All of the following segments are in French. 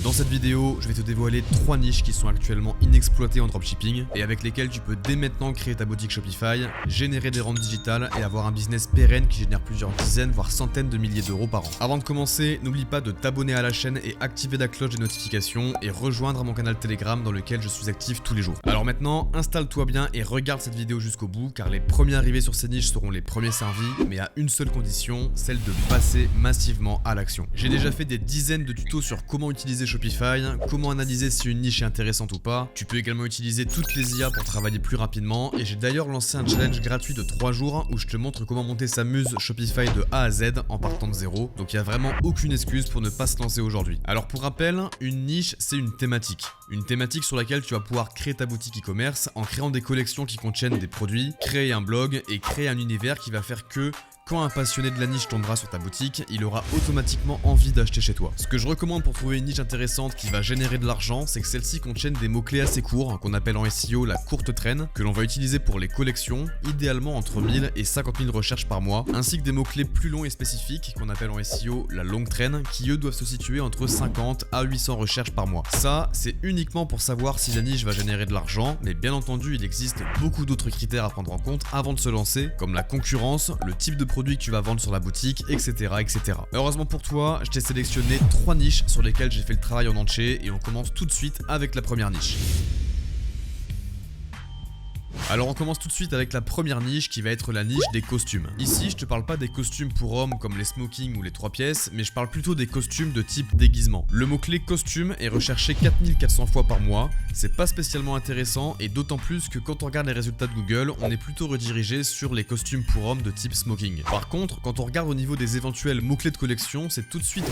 Dans cette vidéo, je vais te dévoiler 3 niches qui sont actuellement inexploitées en dropshipping et avec lesquelles tu peux dès maintenant créer ta boutique Shopify, générer des rentes digitales et avoir un business pérenne qui génère plusieurs dizaines voire centaines de milliers d'euros par an. Avant de commencer, n'oublie pas de t'abonner à la chaîne et activer la cloche des notifications et rejoindre mon canal Telegram dans lequel je suis actif tous les jours. Alors maintenant, installe-toi bien et regarde cette vidéo jusqu'au bout car les premiers arrivés sur ces niches seront les premiers servis, mais à une seule condition, celle de passer massivement à l'action. J'ai déjà fait des dizaines de tutos sur comment utiliser Shopify, comment analyser si une niche est intéressante ou pas. Tu peux également utiliser toutes les IA pour travailler plus rapidement et j'ai d'ailleurs lancé un challenge gratuit de 3 jours où je te montre comment monter sa muse Shopify de A à Z en partant de zéro. Donc il n'y a vraiment aucune excuse pour ne pas se lancer aujourd'hui. Alors pour rappel, une niche c'est une thématique. Une thématique sur laquelle tu vas pouvoir créer ta boutique e-commerce en créant des collections qui contiennent des produits, créer un blog et créer un univers qui va faire que quand un passionné de la niche tombera sur ta boutique, il aura automatiquement envie d'acheter chez toi. Ce que je recommande pour trouver une niche intéressante qui va générer de l'argent, c'est que celle-ci contienne des mots-clés assez courts, qu'on appelle en SEO la courte traîne, que l'on va utiliser pour les collections, idéalement entre 1000 et 50 000 recherches par mois, ainsi que des mots-clés plus longs et spécifiques, qu'on appelle en SEO la longue traîne, qui eux doivent se situer entre 50 à 800 recherches par mois. Ça, c'est uniquement pour savoir si la niche va générer de l'argent, mais bien entendu, il existe beaucoup d'autres critères à prendre en compte avant de se lancer, comme la concurrence, le type de produits que tu vas vendre sur la boutique, etc. etc. Heureusement pour toi, je t'ai sélectionné 3 niches sur lesquelles j'ai fait le travail en entier et on commence tout de suite avec la première niche. Alors on commence tout de suite avec la première niche qui va être la niche des costumes. Ici je te parle pas des costumes pour hommes comme les smokings ou les 3 pièces, mais je parle plutôt des costumes de type déguisement. Le mot-clé costume est recherché 4400 fois par mois, c'est pas spécialement intéressant et d'autant plus que quand on regarde les résultats de Google, on est plutôt redirigé sur les costumes pour hommes de type smoking. Par contre, quand on regarde au niveau des éventuels mots-clés de collection, c'est tout de suite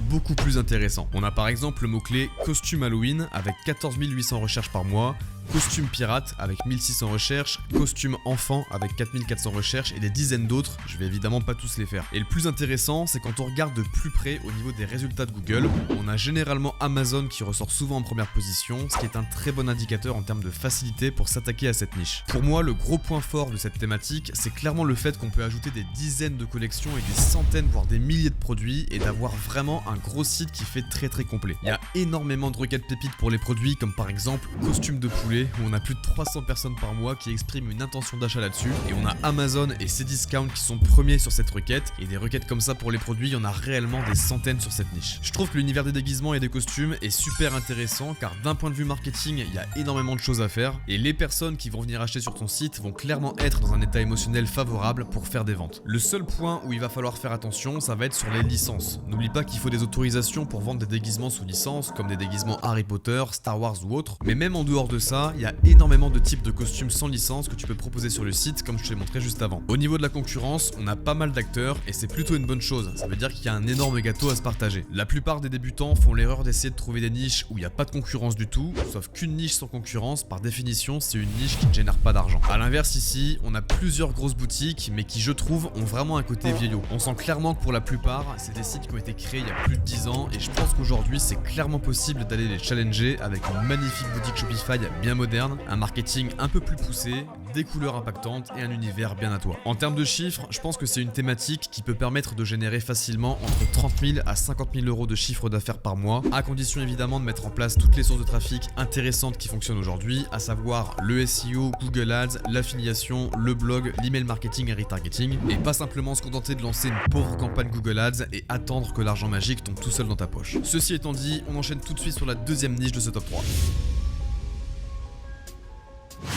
beaucoup plus intéressant. On a par exemple le mot-clé costume Halloween avec 14 800 recherches par mois, costume pirate avec 1600 recherches, costume enfant avec 4400 recherches et des dizaines d'autres, je vais évidemment pas tous les faire. Et le plus intéressant, c'est quand on regarde de plus près au niveau des résultats de Google, on a généralement Amazon qui ressort souvent en première position, ce qui est un très bon indicateur en termes de facilité pour s'attaquer à cette niche. Pour moi, le gros point fort de cette thématique, c'est clairement le fait qu'on peut ajouter des dizaines de collections et des centaines voire des milliers de produits et d'avoir vraiment un gros site qui fait très complet. Il y a énormément de requêtes pépites pour les produits comme par exemple costume de poulet où on a plus de 300 personnes par mois qui expriment une intention d'achat là-dessus et on a Amazon et Cdiscount qui sont premiers sur cette requête et des requêtes comme ça pour les produits, il y en a réellement des centaines sur cette niche. Je trouve que l'univers des déguisements et des costumes est super intéressant car d'un point de vue marketing, il y a énormément de choses à faire et les personnes qui vont venir acheter sur ton site vont clairement être dans un état émotionnel favorable pour faire des ventes. Le seul point où il va falloir faire attention, ça va être sur les licences. N'oublie pas qu'il faut des autorisations pour vendre des déguisements sous licence comme des déguisements Harry Potter, Star Wars ou autres, mais même en dehors de ça, il y a énormément de types de costumes sans licence que tu peux proposer sur le site comme je te l'ai montré juste avant. Au niveau de la concurrence, on a pas mal d'acteurs et c'est plutôt une bonne chose, ça veut dire qu'il y a un énorme gâteau à se partager. La plupart des débutants font l'erreur d'essayer de trouver des niches où il n'y a pas de concurrence du tout, sauf qu'une niche sans concurrence, par définition, c'est une niche qui ne génère pas d'argent. A l'inverse ici, on a plusieurs grosses boutiques mais qui je trouve ont vraiment un côté vieillot. On sent clairement que pour la plupart, c'est des sites qui ont été créés il y a plus de 10 ans et je pense qu'aujourd'hui c'est clairement possible d'aller les challenger avec une magnifique boutique Shopify bien moderne, un marketing un peu plus poussé, des couleurs impactantes et un univers bien à toi. En termes de chiffres, je pense que c'est une thématique qui peut permettre de générer facilement entre 30 000 à 50 000 euros de chiffre d'affaires par mois, à condition évidemment de mettre en place toutes les sources de trafic intéressantes qui fonctionnent aujourd'hui, à savoir le SEO, Google Ads, l'affiliation, le blog, l'email marketing et retargeting, et pas simplement se contenter de lancer une pauvre campagne Google Ads et attendre que l'argent magique tombe tout seul dans ta poche. Ceci étant dit, on enchaîne tout de suite sur la deuxième niche de ce top 3.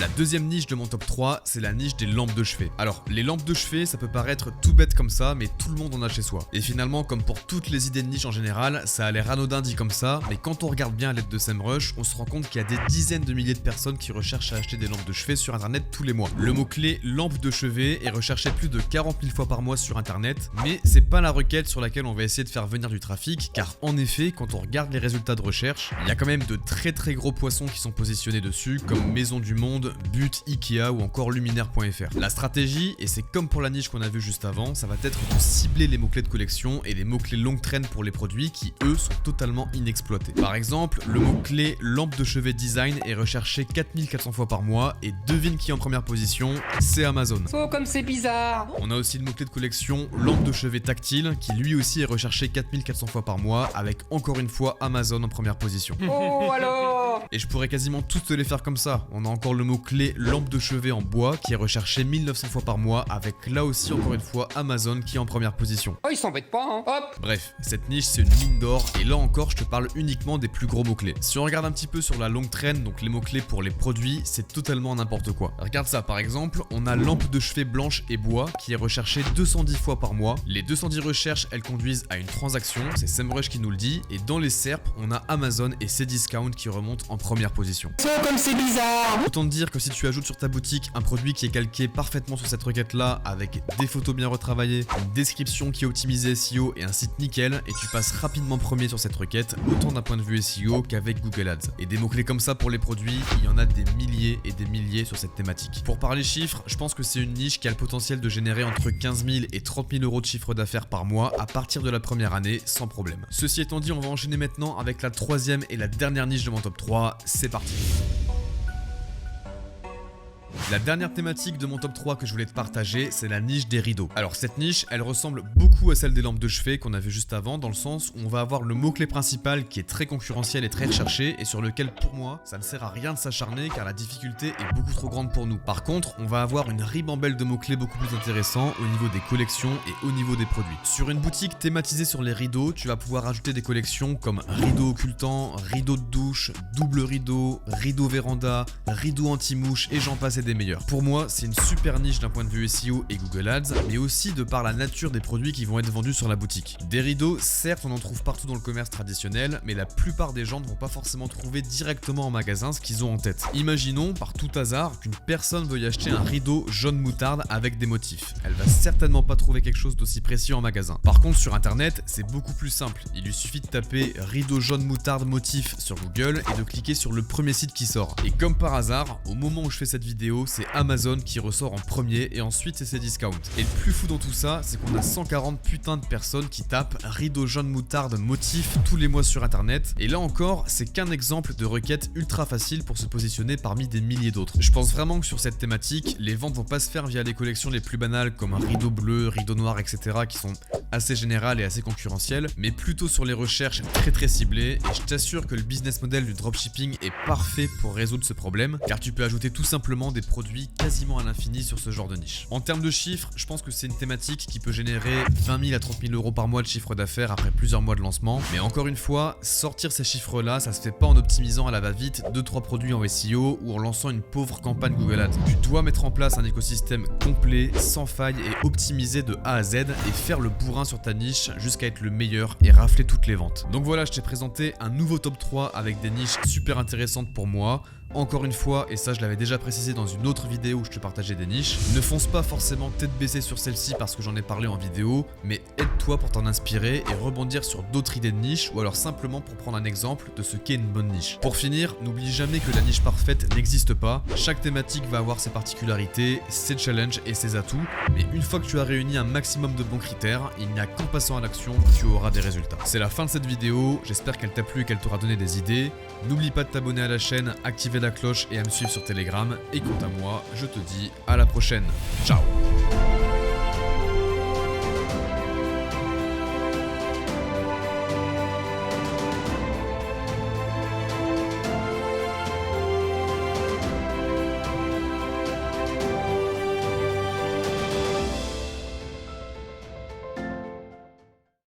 La deuxième niche de mon top 3, c'est la niche des lampes de chevet. Alors, les lampes de chevet, ça peut paraître tout bête comme ça, mais tout le monde en a chez soi. Et finalement, comme pour toutes les idées de niche en général, ça a l'air anodin dit comme ça, mais quand on regarde bien à l'aide de SEMrush, on se rend compte qu'il y a des dizaines de milliers de personnes qui recherchent à acheter des lampes de chevet sur internet tous les mois. Le mot-clé lampe de chevet est recherché plus de 40 000 fois par mois sur internet, mais c'est pas la requête sur laquelle on va essayer de faire venir du trafic, car en effet, quand on regarde les résultats de recherche, il y a quand même de très gros poissons qui sont positionnés dessus, comme Maison du Monde, Monde, But, Ikea ou encore Luminaire.fr. La stratégie, et c'est comme pour la niche qu'on a vu juste avant, ça va être de cibler les mots-clés de collection et les mots-clés longue traîne pour les produits qui, eux, sont totalement inexploités. Par exemple, le mot-clé lampe de chevet design est recherché 4400 fois par mois et devine qui est en première position, c'est Amazon. Oh, comme c'est bizarre. On a aussi le mot-clé de collection lampe de chevet tactile qui lui aussi est recherché 4400 fois par mois avec encore une fois Amazon en première position. Oh, alors. Et je pourrais quasiment tous te les faire comme ça. On a encore le mot-clé lampe de chevet en bois qui est recherché 1900 fois par mois avec là aussi encore une fois Amazon qui est en première position. Oh, ils s'embêtent pas, hein. Hop. Bref, cette niche c'est une mine d'or et là encore je te parle uniquement des plus gros mots-clés. Si on regarde un petit peu sur la longue traîne, donc les mots-clés pour les produits, c'est totalement n'importe quoi. Regarde ça par exemple, on a lampe de chevet blanche et bois qui est recherchée 210 fois par mois. Les 210 recherches elles conduisent à une transaction, c'est SEMrush qui nous le dit, et dans les SERP on a Amazon et Cdiscount qui remontent en première position. Oh, comme c'est bizarre. Autant te dire que si tu ajoutes sur ta boutique un produit qui est calqué parfaitement sur cette requête là avec des photos bien retravaillées, une description qui est optimisée SEO et un site nickel et tu passes rapidement premier sur cette requête, autant d'un point de vue SEO qu'avec Google Ads. Et des mots-clés comme ça pour les produits, il y en a des milliers et des milliers sur cette thématique. Pour parler chiffres, je pense que c'est une niche qui a le potentiel de générer entre 15 000 et 30 000 euros de chiffre d'affaires par mois à partir de la première année sans problème. Ceci étant dit, on va enchaîner maintenant avec la troisième et la dernière niche de mon top 3, c'est parti. La dernière thématique de mon top 3 que je voulais te partager, c'est la niche des rideaux. Alors cette niche, elle ressemble beaucoup à celle des lampes de chevet qu'on a vu juste avant, dans le sens où on va avoir le mot-clé principal qui est très concurrentiel et très recherché, et sur lequel pour moi, ça ne sert à rien de s'acharner car la difficulté est beaucoup trop grande pour nous. Par contre, on va avoir une ribambelle de mots-clés beaucoup plus intéressants au niveau des collections et au niveau des produits. Sur une boutique thématisée sur les rideaux, tu vas pouvoir ajouter des collections comme rideau occultant, rideau de douche, double rideau, rideau véranda, rideau anti-mouche et j'en passe et des meilleurs. Pour moi, c'est une super niche d'un point de vue SEO et Google Ads, mais aussi de par la nature des produits qui vont être vendus sur la boutique. Des rideaux, certes, on en trouve partout dans le commerce traditionnel, mais la plupart des gens ne vont pas forcément trouver directement en magasin ce qu'ils ont en tête. Imaginons, par tout hasard, qu'une personne veuille acheter un rideau jaune moutarde avec des motifs. Elle va certainement pas trouver quelque chose d'aussi précis en magasin. Par contre, sur internet, c'est beaucoup plus simple. Il lui suffit de taper rideau jaune moutarde motif sur Google et de cliquer sur le premier site qui sort. Et comme par hasard, au moment où je fais cette vidéo, c'est Amazon qui ressort en premier et ensuite c'est Cdiscount. Et le plus fou dans tout ça, c'est qu'on a 140 putains de personnes qui tapent rideau jaune moutarde motif tous les mois sur internet. Et là encore, c'est qu'un exemple de requête ultra facile pour se positionner parmi des milliers d'autres. Je pense vraiment que sur cette thématique, les ventes vont pas se faire via les collections les plus banales comme un rideau bleu, rideau noir, etc. qui sont assez générales et assez concurrentielles, mais plutôt sur les recherches très ciblées. Et je t'assure que le business model du dropshipping est parfait pour résoudre ce problème, car tu peux ajouter tout simplement des produits quasiment à l'infini sur ce genre de niche. En termes de chiffres, je pense que c'est une thématique qui peut générer 20 000 à 30 000 euros par mois de chiffre d'affaires après plusieurs mois de lancement. Mais encore une fois, sortir ces chiffres-là, ça se fait pas en optimisant à la va-vite 2-3 produits en SEO ou en lançant une pauvre campagne Google Ads. Tu dois mettre en place un écosystème complet, sans faille et optimisé de A à Z et faire le bourrin sur ta niche jusqu'à être le meilleur et rafler toutes les ventes. Donc voilà, je t'ai présenté un nouveau top 3 avec des niches super intéressantes pour moi. Encore une fois, et ça je l'avais déjà précisé dans une autre vidéo où je te partageais des niches, ne fonce pas forcément tête baissée sur celle-ci parce que j'en ai parlé en vidéo, mais aide-toi pour t'en inspirer et rebondir sur d'autres idées de niche ou alors simplement pour prendre un exemple de ce qu'est une bonne niche. Pour finir, n'oublie jamais que la niche parfaite n'existe pas, chaque thématique va avoir ses particularités, ses challenges et ses atouts, mais une fois que tu as réuni un maximum de bons critères, il n'y a qu'en passant à l'action que tu auras des résultats. C'est la fin de cette vidéo, j'espère qu'elle t'a plu et qu'elle t'aura donné des idées. N'oublie pas de t'abonner à la chaîne, activer la cloche et à me suivre sur Telegram. Et quant à moi, je te dis à la prochaine. Ciao!